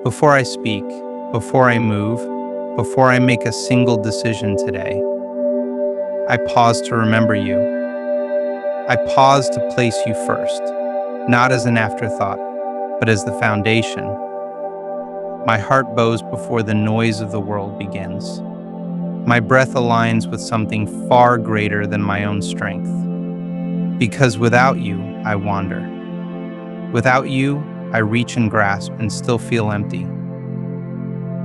Before I speak, before I move, before I make a single decision today, I pause to remember you. I pause to place you first, not as an afterthought, but as the foundation. My heart bows before the noise of the world begins. My breath aligns with something far greater than my own strength. Because without you, I wander. Without you, I reach and grasp and still feel empty.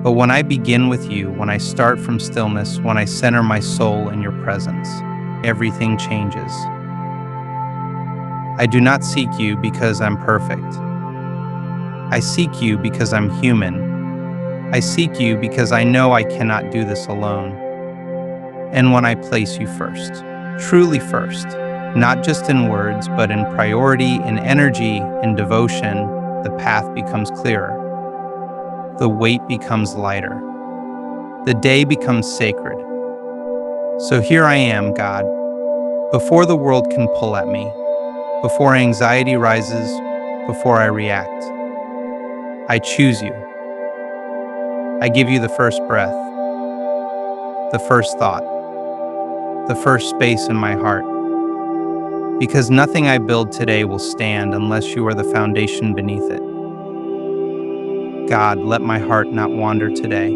But when I begin with you, when I start from stillness, when I center my soul in your presence, everything changes. I do not seek you because I'm perfect. I seek you because I'm human. I seek you because I know I cannot do this alone. And when I place you first, truly first, not just in words, but in priority, in energy, in devotion, the path becomes clearer. The weight becomes lighter. The day becomes sacred. So here I am, God, before the world can pull at me, before anxiety rises, before I react. I choose you. I give you the first breath, the first thought, the first space in my heart. Because nothing I build today will stand unless you are the foundation beneath it. God, let my heart not wander today.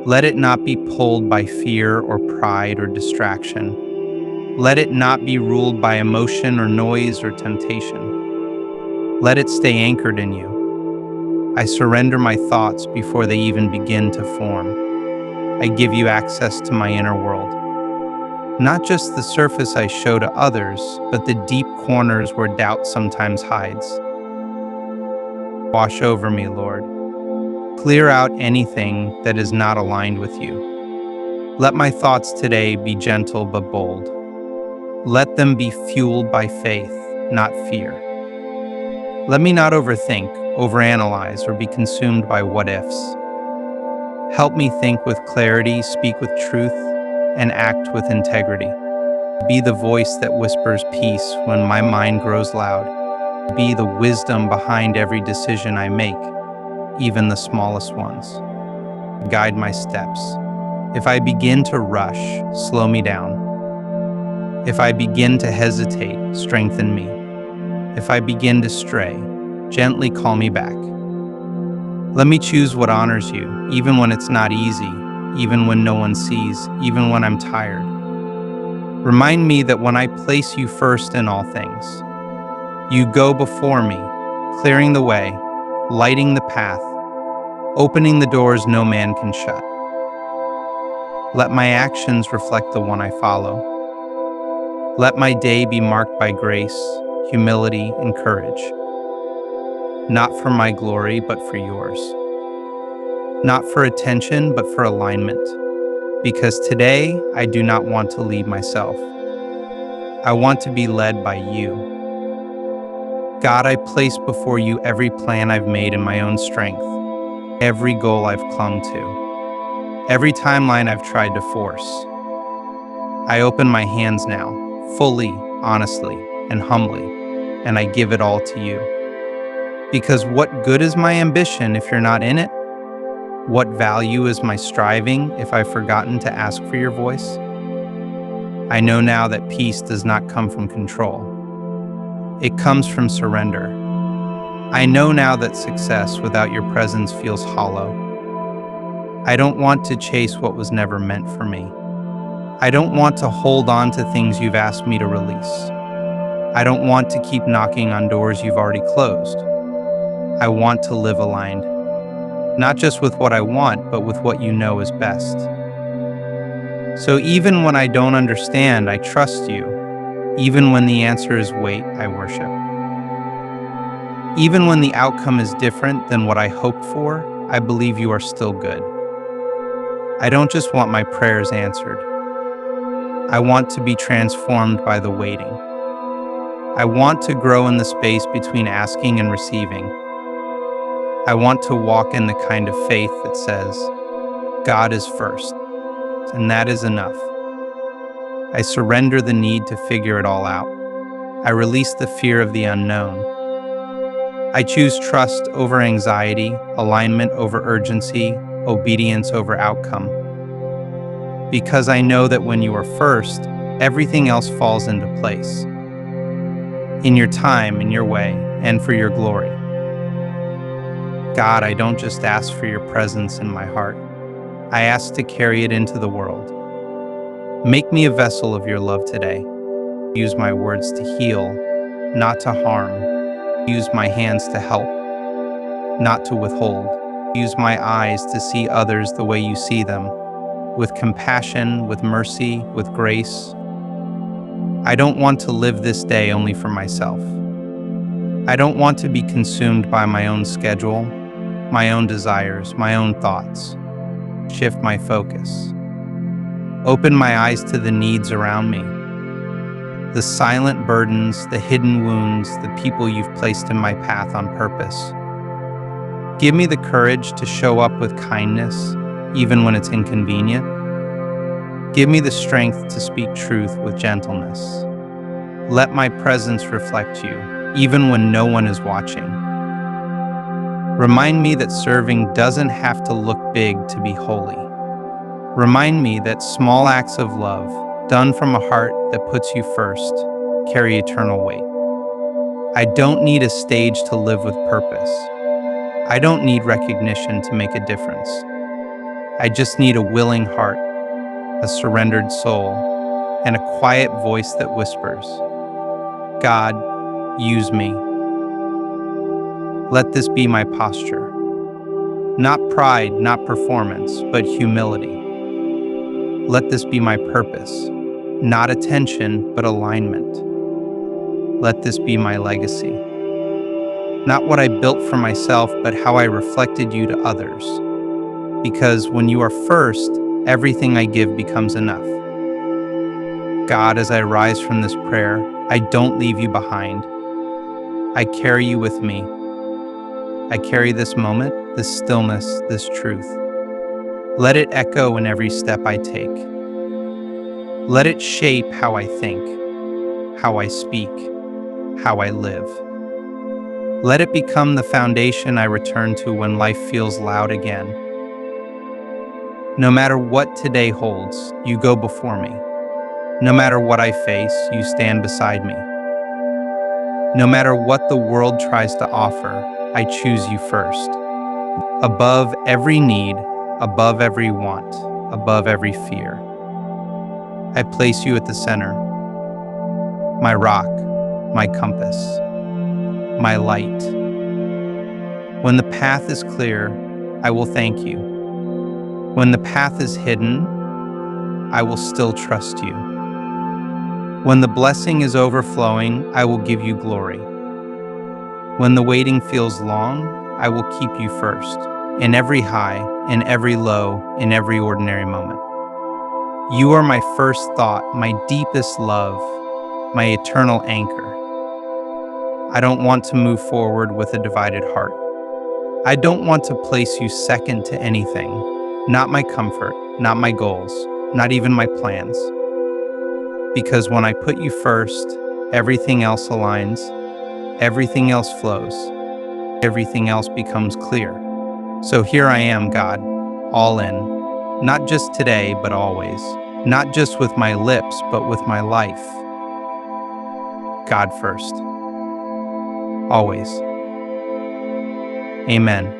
Let it not be pulled by fear or pride or distraction. Let it not be ruled by emotion or noise or temptation. Let it stay anchored in you. I surrender my thoughts before they even begin to form. I give you access to my inner world. Not just the surface I show to others, but the deep corners where doubt sometimes hides. Wash over me, Lord. Clear out anything that is not aligned with you. Let my thoughts today be gentle but bold. Let them be fueled by faith, not fear. Let me not overthink, overanalyze, or be consumed by what ifs. Help me think with clarity, speak with truth, and act with integrity. Be the voice that whispers peace when my mind grows loud. Be the wisdom behind every decision I make, even the smallest ones. Guide my steps. If I begin to rush, slow me down. If I begin to hesitate, strengthen me. If I begin to stray, gently call me back. Let me choose what honors you, even when it's not easy, even when no one sees, even when I'm tired. Remind me that when I place you first in all things, you go before me, clearing the way, lighting the path, opening the doors no man can shut. Let my actions reflect the one I follow. Let my day be marked by grace, humility, and courage. Not for my glory, but for yours. Not for attention, but for alignment. Because today, I do not want to lead myself. I want to be led by you. God, I place before you every plan I've made in my own strength, every goal I've clung to, every timeline I've tried to force. I open my hands now, fully, honestly, and humbly, and I give it all to you. Because what good is my ambition if you're not in it? What value is my striving if I've forgotten to ask for your voice? I know now that peace does not come from control. It comes from surrender. I know now that success without your presence feels hollow. I don't want to chase what was never meant for me. I don't want to hold on to things you've asked me to release. I don't want to keep knocking on doors you've already closed. I want to live aligned, not just with what I want, but with what you know is best. So even when I don't understand, I trust you. Even when the answer is wait, I worship. Even when the outcome is different than what I hoped for, I believe you are still good. I don't just want my prayers answered. I want to be transformed by the waiting. I want to grow in the space between asking and receiving. I want to walk in the kind of faith that says, God is first, and that is enough. I surrender the need to figure it all out. I release the fear of the unknown. I choose trust over anxiety, alignment over urgency, obedience over outcome. Because I know that when you are first, everything else falls into place. In your time, in your way, and for your glory. God, I don't just ask for your presence in my heart. I ask to carry it into the world. Make me a vessel of your love today. Use my words to heal, not to harm. Use my hands to help, not to withhold. Use my eyes to see others the way you see them, with compassion, with mercy, with grace. I don't want to live this day only for myself. I don't want to be consumed by my own schedule, my own desires, my own thoughts. Shift my focus. Open my eyes to the needs around me, the silent burdens, the hidden wounds, the people you've placed in my path on purpose. Give me the courage to show up with kindness, even when it's inconvenient. Give me the strength to speak truth with gentleness. Let my presence reflect you, even when no one is watching. Remind me that serving doesn't have to look big to be holy. Remind me that small acts of love, done from a heart that puts you first, carry eternal weight. I don't need a stage to live with purpose. I don't need recognition to make a difference. I just need a willing heart, a surrendered soul, and a quiet voice that whispers, God, use me. Let this be my posture. Not pride, not performance, but humility. Let this be my purpose. Not attention, but alignment. Let this be my legacy. Not what I built for myself, but how I reflected you to others. Because when you are first, everything I give becomes enough. God, as I rise from this prayer, I don't leave you behind. I carry you with me. I carry this moment, this stillness, this truth. Let it echo in every step I take. Let it shape how I think, how I speak, how I live. Let it become the foundation I return to when life feels loud again. No matter what today holds, you go before me. No matter what I face, you stand beside me. No matter what the world tries to offer, I choose you first. Above every need, above every want, above every fear. I place you at the center, my rock, my compass, my light. When the path is clear, I will thank you. When the path is hidden, I will still trust you. When the blessing is overflowing, I will give you glory. When the waiting feels long, I will keep you first, in every high, in every low, in every ordinary moment. You are my first thought, my deepest love, my eternal anchor. I don't want to move forward with a divided heart. I don't want to place you second to anything, not my comfort, not my goals, not even my plans. Because when I put you first, everything else aligns, everything else flows, everything else becomes clear. So here I am, God, all in, not just today, but always, not just with my lips, but with my life. God first, always. Amen.